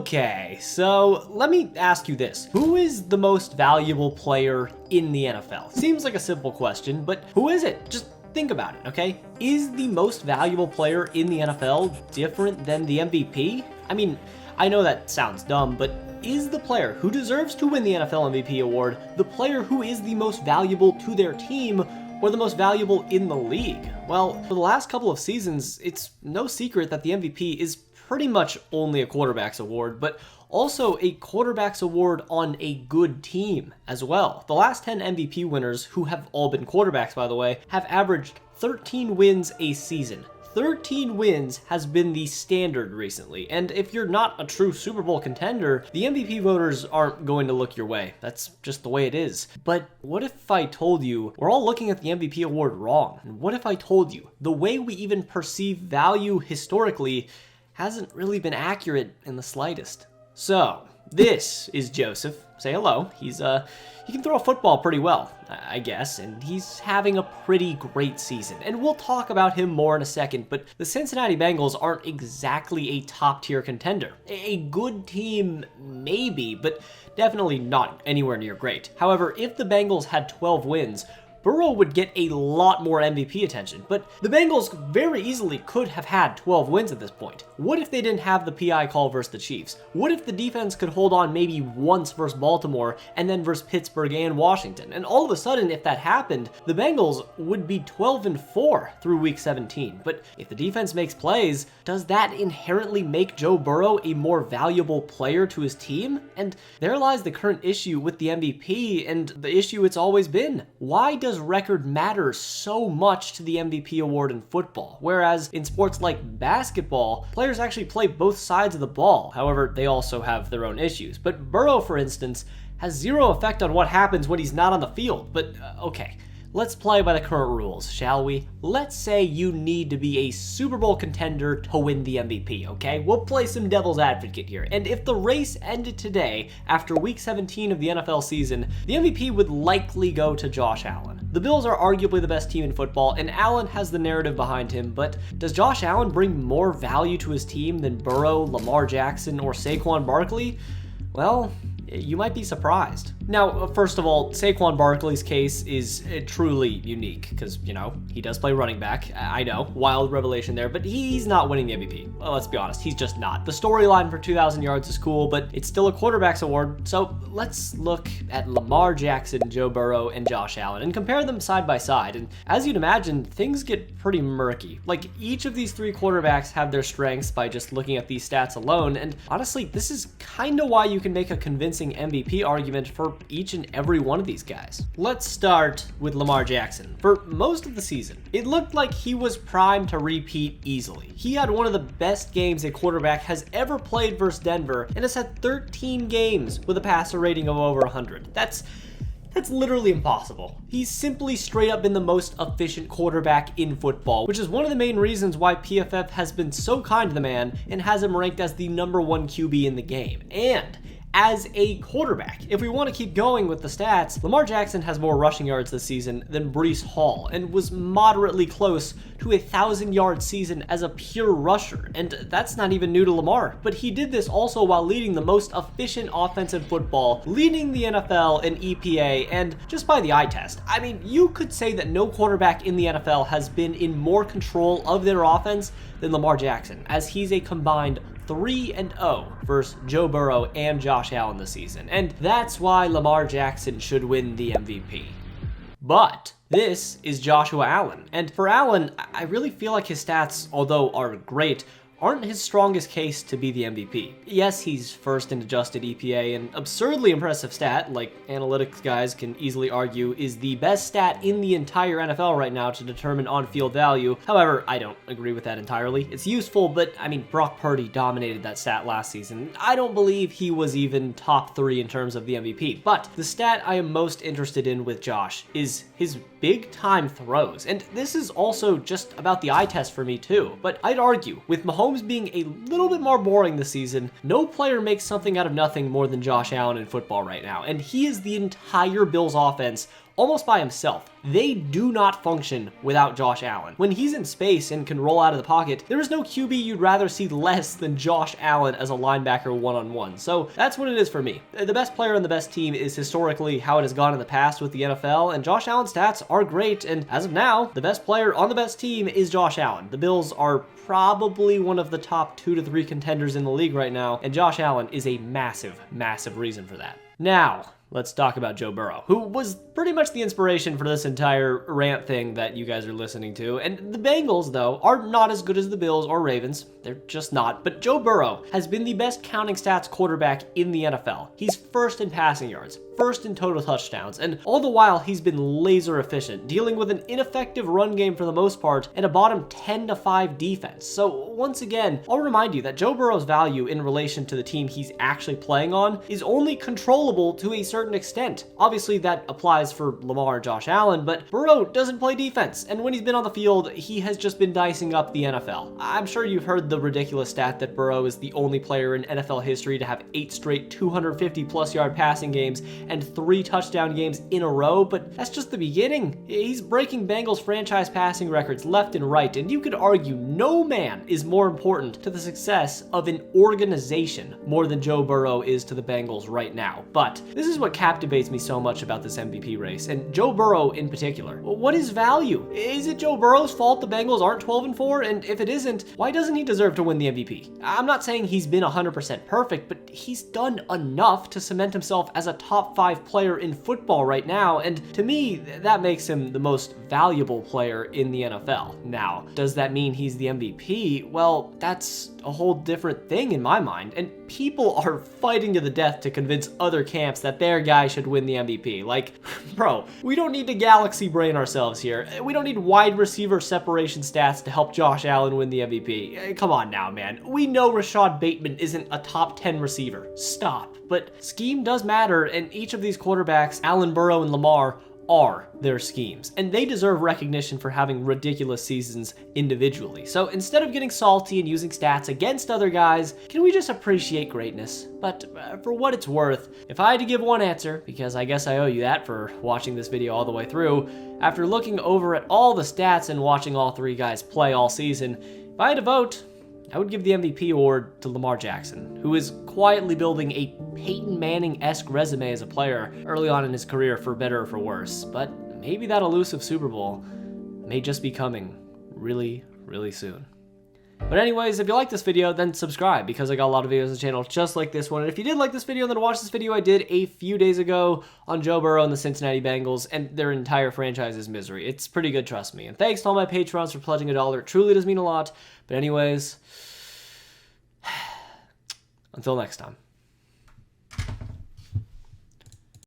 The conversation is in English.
Okay, so let me ask you this. Who is the most valuable player in the NFL? Seems like a simple question, but who is it? Just think about it, okay? Is the most valuable player in the NFL different than the MVP? I mean, I know that sounds dumb, but is the player who deserves to win the NFL MVP award the player who is the most valuable to their team or the most valuable in the league? Well, for the last couple of seasons, it's no secret that the MVP is pretty much only a quarterback's award, but also a quarterback's award on a good team as well. The last 10 MVP winners, who have all been quarterbacks by the way, have averaged 13 wins a season. 13 wins has been the standard recently, and if you're not a true Super Bowl contender, the MVP voters aren't going to look your way. That's just the way it is. But what if I told you we're all looking at the MVP award wrong? And what if I told you the way we even perceive value historically hasn't really been accurate in the slightest? So, this is Joseph. Say hello. He can throw a football pretty well, I guess, and he's having a pretty great season. And we'll talk about him more in a second, but the Cincinnati Bengals aren't exactly a top-tier contender. A good team, maybe, but definitely not anywhere near great. However, if the Bengals had 12 wins, Burrow would get a lot more MVP attention, but the Bengals very easily could have had 12 wins at this point. What if they didn't have the PI call versus the Chiefs? What if the defense could hold on maybe once versus Baltimore and then versus Pittsburgh and Washington? And all of a sudden, if that happened, the Bengals would be 12-4 through week 17. But if the defense makes plays, does that inherently make Joe Burrow a more valuable player to his team? And there lies the current issue with the MVP and the issue it's always been. Why does record matter so much to the MVP award in football? Whereas in sports like basketball, players actually play both sides of the ball. However, they also have their own issues. But Burrow, for instance, has zero effect on what happens when he's not on the field. But okay, let's play by the current rules, shall we? Let's say you need to be a Super Bowl contender to win the MVP, okay? We'll play some devil's advocate here. And if the race ended today, after week 17 of the NFL season, the MVP would likely go to Josh Allen. The Bills are arguably the best team in football, and Allen has the narrative behind him, but does Josh Allen bring more value to his team than Burrow, Lamar Jackson, or Saquon Barkley? Well, you might be surprised. Now, first of all, Saquon Barkley's case is truly unique because, you know, he does play running back. I know, wild revelation there, but he's not winning the MVP. Well, let's be honest, he's just not. The storyline for 2,000 yards is cool, but it's still a quarterback's award. So let's look at Lamar Jackson, Joe Burrow, and Josh Allen and compare them side by side. And as you'd imagine, things get pretty murky. Like, each of these three quarterbacks have their strengths by just looking at these stats alone. And honestly, this is kind of why you can make a convincing MVP argument for each and every one of these guys. Let's start with Lamar Jackson. For most of the season, it looked like he was primed to repeat easily. He had one of the best games a quarterback has ever played versus Denver and has had 13 games with a passer rating of over 100. That's literally impossible. He's simply straight up been the most efficient quarterback in football, which is one of the main reasons why PFF has been so kind to the man and has him ranked as the #1 QB in the game. And as a quarterback, if we want to keep going with the stats, Lamar Jackson has more rushing yards this season than Breece Hall and was moderately close to a 1,000-yard season as a pure rusher. And that's not even new to Lamar, but he did this also while leading the most efficient offense in football, leading the NFL in EPA, and just by the eye test. I mean, you could say that no quarterback in the NFL has been in more control of their offense than Lamar Jackson, as he's a combined 3-0 versus Joe Burrow and Josh Allen this season. And that's why Lamar Jackson should win the MVP. But this is Joshua Allen. And for Allen, I really feel like his stats, although are great, aren't his strongest case to be the MVP. Yes, he's first in adjusted EPA, an absurdly impressive stat, like analytics guys can easily argue is the best stat in the entire NFL right now to determine on-field value. However, I don't agree with that entirely. It's useful, but I mean, Brock Purdy dominated that stat last season. I don't believe he was even top 3 in terms of the MVP. But the stat I am most interested in with Josh is his big time throws. And this is also just about the eye test for me too. But I'd argue, with Mahomes being a little bit more boring this season, no player makes something out of nothing more than Josh Allen in football right now. And he is the entire Bills offense almost by himself. They do not function without Josh Allen. When he's in space and can roll out of the pocket, there is no QB you'd rather see less than Josh Allen as a linebacker one-on-one. So that's what it is for me. The best player on the best team is historically how it has gone in the past with the NFL, and Josh Allen's stats are great, and as of now, the best player on the best team is Josh Allen. The Bills are probably one of the top 2 to 3 contenders in the league right now, and Josh Allen is a massive, massive reason for that. Now, let's talk about Joe Burrow, who was pretty much the inspiration for this entire rant thing that you guys are listening to. And the Bengals, though, are not as good as the Bills or Ravens. They're just not. But Joe Burrow has been the best counting stats quarterback in the NFL. He's first in passing yards, first in total touchdowns, and all the while he's been laser efficient, dealing with an ineffective run game for the most part and a bottom 10-5 defense. So once again, I'll remind you that Joe Burrow's value in relation to the team he's actually playing on is only controllable to a certain extent. Obviously that applies for Lamar and Josh Allen, but Burrow doesn't play defense, and when he's been on the field, he has just been dicing up the NFL. I'm sure you've heard the ridiculous stat that Burrow is the only player in NFL history to have 8 straight 250-plus yard passing games and 3 touchdown games in a row, but that's just the beginning. He's breaking Bengals franchise passing records left and right, and you could argue no man is more important to the success of an organization more than Joe Burrow is to the Bengals right now. But this is what captivates me so much about this MVP race, and Joe Burrow in particular. What is value? Is it Joe Burrow's fault the Bengals aren't 12-4? And if it isn't, why doesn't he deserve to win the MVP? I'm not saying he's been 100% perfect, but he's done enough to cement himself as a top 5 player in football right now, and to me, that makes him the most valuable player in the NFL. Now, does that mean he's the MVP? Well, that's a whole different thing in my mind, and people are fighting to the death to convince other camps that their guy should win the MVP. Like, bro, we don't need to galaxy brain ourselves here. We don't need wide receiver separation stats to help Josh Allen win the MVP. Come on now, man. We know Rashad Bateman isn't a top 10 receiver. Stop. But scheme does matter, and each of these quarterbacks, Allen, Burrow, and Lamar, are their schemes, and they deserve recognition for having ridiculous seasons individually. So instead of getting salty and using stats against other guys, can we just appreciate greatness? But for what it's worth, if I had to give one answer, because I guess I owe you that for watching this video all the way through, after looking over at all the stats and watching all 3 guys play all season, if I had to vote, I would give the MVP award to Lamar Jackson, who is quietly building a Peyton Manning-esque resume as a player early on in his career, for better or for worse. But maybe that elusive Super Bowl may just be coming really, really soon. But anyways, if you like this video, then subscribe, because I got a lot of videos on the channel just like this one. And if you did like this video, then watch this video I did a few days ago on Joe Burrow and the Cincinnati Bengals and their entire franchise's misery. It's pretty good, trust me. And thanks to all my patrons for pledging $1. It truly does mean a lot. But anyways, until next time.